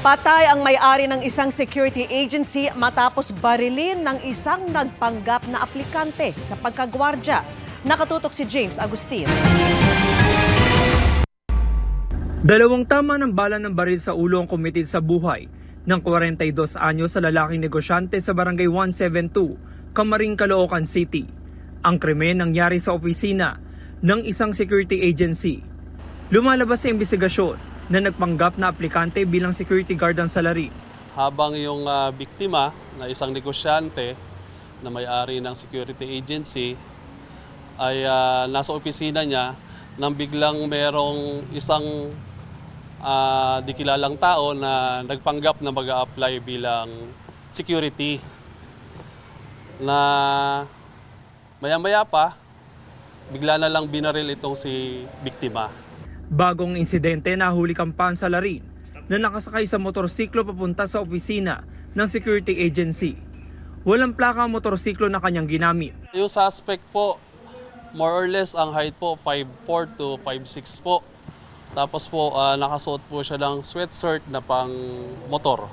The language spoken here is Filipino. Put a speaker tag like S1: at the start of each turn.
S1: Patay ang may-ari ng isang security agency matapos barilin ng isang nagpanggap na aplikante sa pagkagwardya. Nakatutok si James Agustin.
S2: Dalawang tama ng bala ng baril sa ulo ang kumitid sa buhay ng 42 anyo sa lalaking negosyante sa Barangay 172, Camaring, Caloocan City. Ang krimen nangyari sa opisina ng isang security agency. Lumalabas sa imbestigasyon na nagpanggap na aplikante bilang security guard ang salarin.
S3: Habang yung biktima na isang negosyante na may-ari ng security agency ay nasa opisina niya nang biglang merong isang di kilalang tao na nagpanggap na mag-a-apply bilang security. Na maya-maya pa, bigla na lang binaril itong si biktima.
S2: Bagong insidente, nahuli kang pansalarin na nakasakay sa motorsiklo papunta sa opisina ng security agency. Walang plaka ang motorsiklo na kanyang ginamit.
S3: Yung suspect po, more or less ang height po 5'4 to 5'6 po. Tapos po nakasuot po siya ng sweatshirt na pang motor.